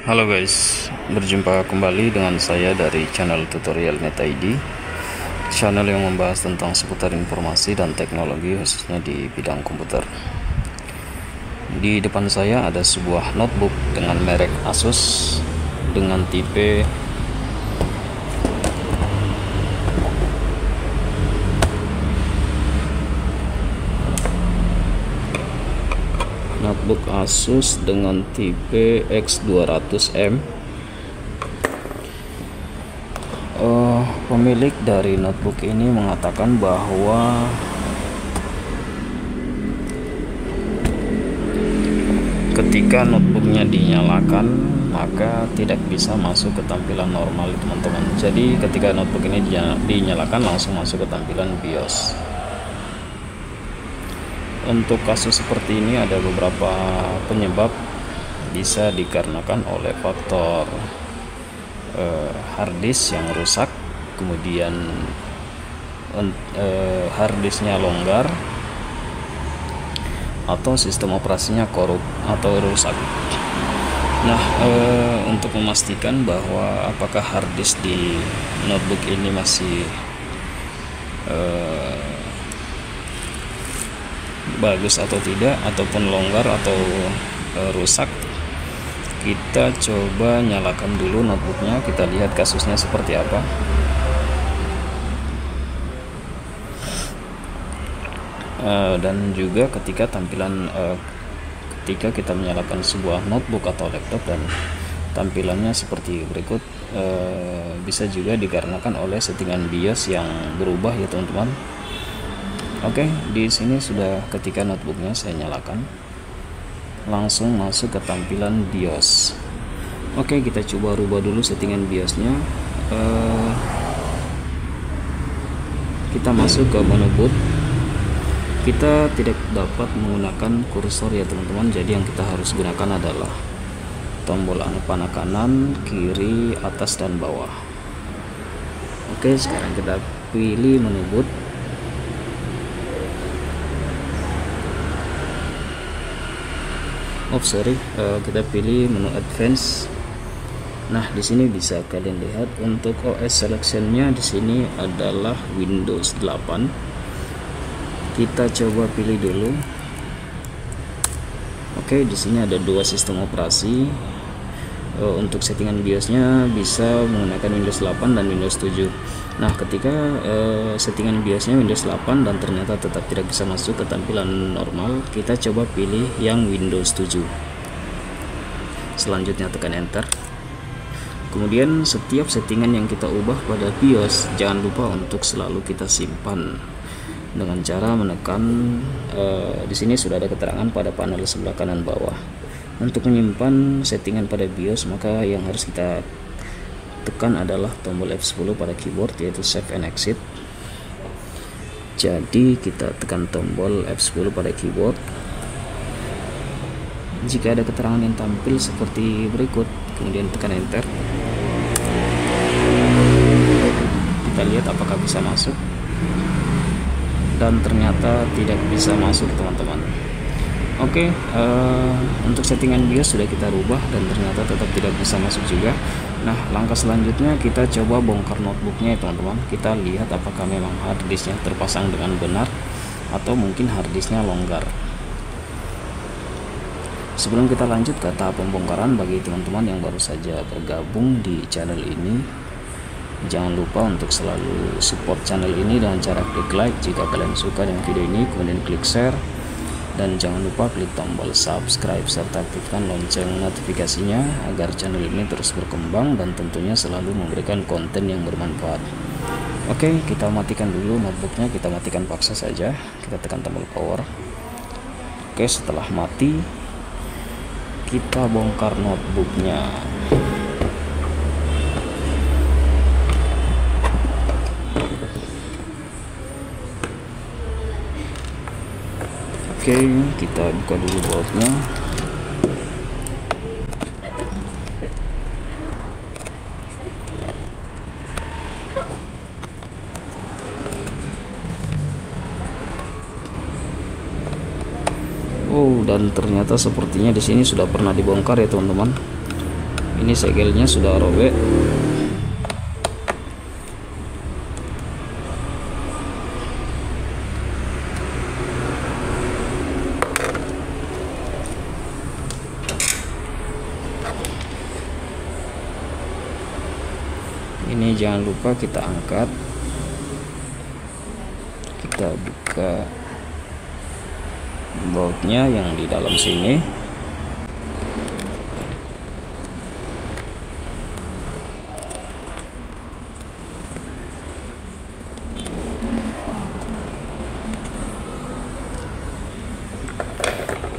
Halo guys, berjumpa kembali dengan saya dari channel Tutorial Net ID, channel yang membahas tentang seputar informasi dan teknologi khususnya di bidang komputer. Di depan saya ada sebuah notebook dengan merek Asus dengan tipe notebook Asus dengan tipe X200M. Pemilik dari notebook ini mengatakan bahwa ketika notebooknya dinyalakan maka tidak bisa masuk ke tampilan normal, teman-teman. Jadi ketika notebook ini dinyalakan langsung masuk ke tampilan BIOS. Untuk kasus seperti ini ada beberapa penyebab, bisa dikarenakan oleh faktor harddisk yang rusak, kemudian harddisknya longgar, atau sistem operasinya korup atau rusak. Nah, untuk memastikan bahwa apakah harddisk di notebook ini masih bagus atau tidak, ataupun longgar atau rusak, kita coba nyalakan dulu notebooknya, kita lihat kasusnya seperti apa. Dan juga ketika ketika kita menyalakan sebuah notebook atau laptop dan tampilannya seperti berikut, bisa juga dikarenakan oleh settingan BIOS yang berubah ya teman-teman. Oke, di sini sudah ketika notebooknya saya nyalakan, langsung masuk ke tampilan BIOS. Oke, kita coba rubah dulu settingan BIOSnya. Kita masuk ke menu boot. Kita tidak dapat menggunakan kursor ya teman-teman, jadi yang kita harus gunakan adalah tombol panah kanan, kiri, atas, dan bawah. Oke, sekarang kita pilih menu boot. Kita pilih menu advance. Nah, di sini bisa kalian lihat untuk OS selectionnya di sini adalah Windows 8. Kita coba pilih dulu. Oke, di sini ada dua sistem operasi. Untuk settingan BIOSnya bisa menggunakan Windows 8 dan Windows 7. Nah, ketika settingan BIOSnya Windows 8 dan ternyata tetap tidak bisa masuk ke tampilan normal, kita coba pilih yang Windows 7. Selanjutnya tekan enter. Kemudian setiap settingan yang kita ubah pada BIOS jangan lupa untuk selalu kita simpan dengan cara menekan di sini sudah ada keterangan pada panel sebelah kanan bawah. Untuk menyimpan settingan pada BIOS, maka yang harus kita tekan adalah tombol F10 pada keyboard, yaitu save and exit. Jadi kita tekan tombol F10 pada keyboard. Jika ada keterangan yang tampil seperti berikut, kemudian tekan enter. Kita lihat apakah bisa masuk, dan ternyata tidak bisa masuk teman-teman. Oke, untuk settingan BIOS sudah kita rubah dan ternyata tetap tidak bisa masuk juga. Nah, langkah selanjutnya kita coba bongkar notebooknya ya teman-teman. Kita lihat apakah memang harddisknya terpasang dengan benar atau mungkin harddisknya longgar. Sebelum kita lanjut ke tahap pembongkaran, bagi teman-teman yang baru saja bergabung di channel ini, jangan lupa untuk selalu support channel ini dengan cara klik like jika kalian suka dengan video ini, kemudian klik share, dan jangan lupa klik tombol subscribe serta aktifkan lonceng notifikasinya agar channel ini terus berkembang dan tentunya selalu memberikan konten yang bermanfaat. Oke, kita matikan dulu notebooknya, kita matikan paksa saja, kita tekan tombol power. Oke, setelah mati kita bongkar notebooknya. Oke, kita buka dulu boardnya. Oh, dan ternyata sepertinya di sini sudah pernah dibongkar ya teman-teman. Ini segelnya sudah robek. Ini jangan lupa kita angkat, kita buka bautnya yang di dalam sini.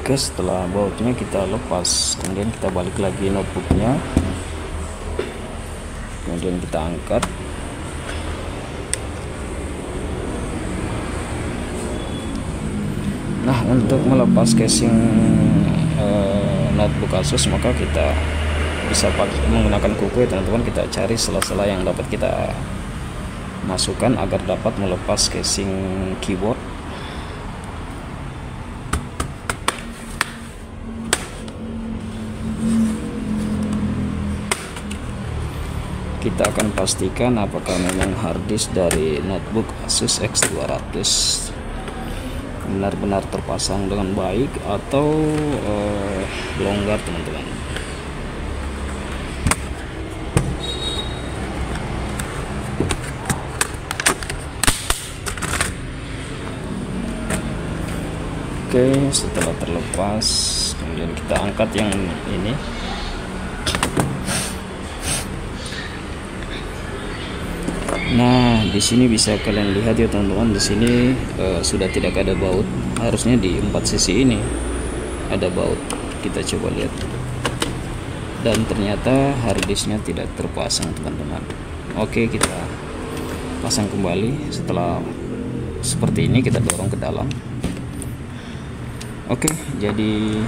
Oke, setelah bautnya kita lepas, kemudian kita balik lagi notebooknya, kemudian kita angkat. Nah, untuk melepas casing notebook Asus, maka kita bisa menggunakan kuku ya teman-teman. Kita cari sela-sela yang dapat kita masukkan agar dapat melepas casing keyboard. Kita akan pastikan apakah memang harddisk dari notebook Asus X200 benar-benar terpasang dengan baik atau longgar teman-teman. Oke, setelah terlepas, kemudian kita angkat yang ini. Nah, di sini bisa kalian lihat ya teman-teman, di sini sudah tidak ada baut. Harusnya di 4 sisi ini ada baut. Kita coba lihat. Dan ternyata harddisknya tidak terpasang teman-teman. Oke, kita pasang kembali. Setelah seperti ini kita dorong ke dalam. Oke, jadi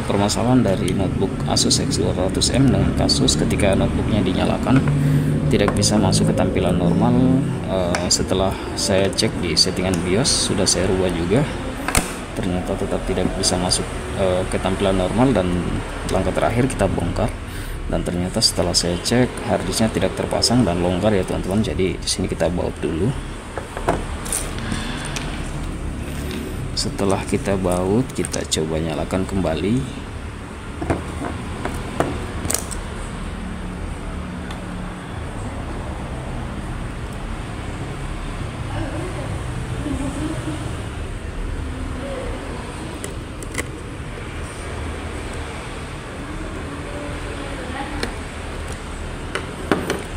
permasalahan dari notebook Asus X200M dengan kasus ketika notebooknya dinyalakan tidak bisa masuk ke tampilan normal. Setelah saya cek di settingan BIOS, sudah saya rubah juga, ternyata tetap tidak bisa masuk ke tampilan normal. Dan langkah terakhir kita bongkar, dan ternyata setelah saya cek harddisknya tidak terpasang dan longgar ya teman-teman. Jadi di sini kita baut dulu. Setelah kita baut, kita coba nyalakan kembali.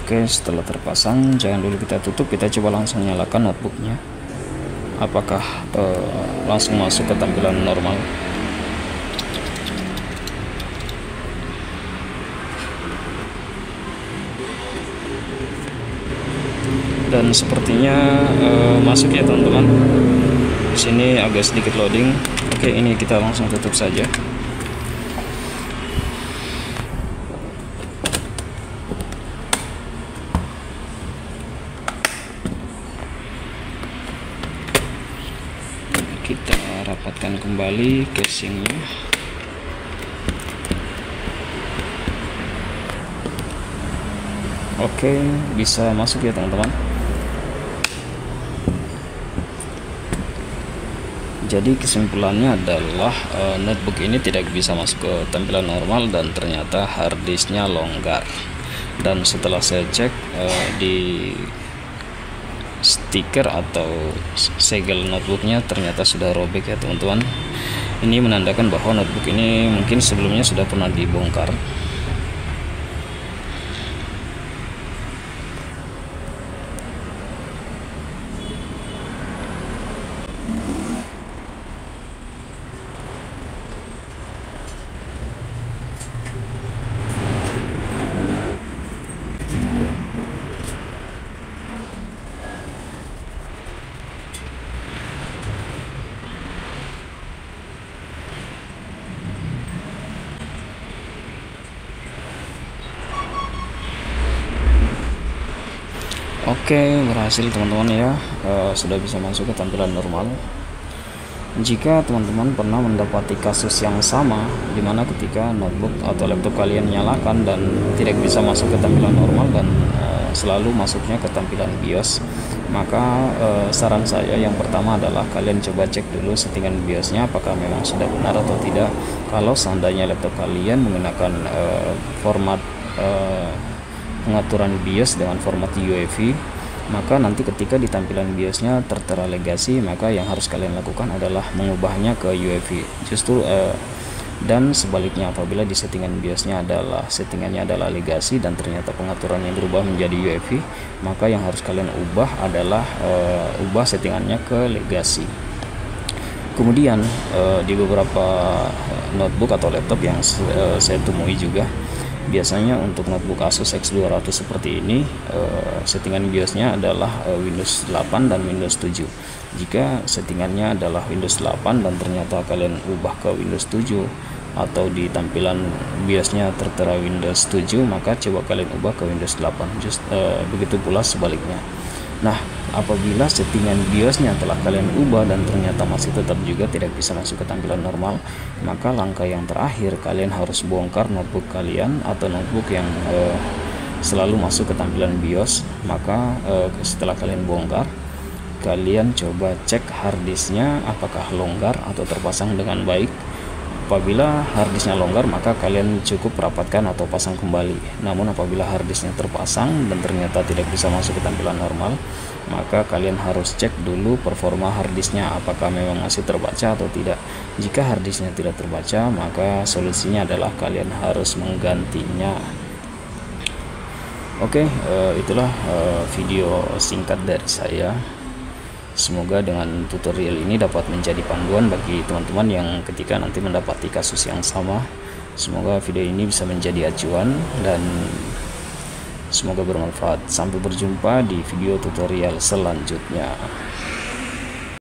Oke, setelah terpasang, jangan dulu kita tutup, kita coba langsung nyalakan notebooknya. Apakah langsung masuk ke tampilan normal? Dan sepertinya masuk ya teman-teman. Di sini agak sedikit loading. Oke, ini kita langsung tutup saja. Kita rapatkan kembali casingnya. Oke, bisa masuk ya teman-teman. Jadi kesimpulannya adalah notebook ini tidak bisa masuk ke tampilan normal dan ternyata harddisknya longgar. Dan setelah saya cek di stiker atau segel notebooknya ternyata sudah robek ya teman-teman. Ini menandakan bahwa notebook ini mungkin sebelumnya sudah pernah dibongkar. Oke, berhasil teman-teman ya, sudah bisa masuk ke tampilan normal. Jika teman-teman pernah mendapati kasus yang sama, di mana ketika notebook atau laptop kalian nyalakan dan tidak bisa masuk ke tampilan normal dan selalu masuknya ke tampilan BIOS, maka saran saya yang pertama adalah kalian coba cek dulu settingan BIOSnya apakah memang sudah benar atau tidak. Kalau seandainya laptop kalian menggunakan format pengaturan BIOS dengan format UEFI, maka nanti ketika di tampilan BIOSnya tertera legasi, maka yang harus kalian lakukan adalah mengubahnya ke UEFI. Justru dan sebaliknya, apabila di settingan BIOSnya settingannya adalah legasi dan ternyata pengaturannya berubah menjadi UEFI, maka yang harus kalian ubah adalah ubah settingannya ke legasi. Kemudian di beberapa notebook atau laptop yang saya temui juga, biasanya untuk notebook Asus X200 seperti ini, settingan BIOSnya adalah Windows 8 dan Windows 7. Jika settingannya adalah Windows 8 dan ternyata kalian ubah ke Windows 7 atau di tampilan BIOSnya tertera Windows 7, maka coba kalian ubah ke Windows 8. Begitu pula sebaliknya. Nah, apabila settingan BIOSnya telah kalian ubah dan ternyata masih tetap juga tidak bisa masuk ke tampilan normal, maka langkah yang terakhir kalian harus bongkar notebook kalian atau notebook yang selalu masuk ke tampilan BIOS. Maka setelah kalian bongkar, kalian coba cek harddisknya apakah longgar atau terpasang dengan baik. Apabila harddisknya longgar, maka kalian cukup rapatkan atau pasang kembali. Namun apabila harddisknya terpasang dan ternyata tidak bisa masuk ke tampilan normal, maka kalian harus cek dulu performa harddisknya apakah memang masih terbaca atau tidak. Jika harddisknya tidak terbaca, maka solusinya adalah kalian harus menggantinya. Oke, itulah video singkat dari saya. Semoga dengan tutorial ini dapat menjadi panduan bagi teman-teman yang ketika nanti mendapati kasus yang sama. Semoga video ini bisa menjadi acuan dan semoga bermanfaat. Sampai berjumpa di video tutorial selanjutnya.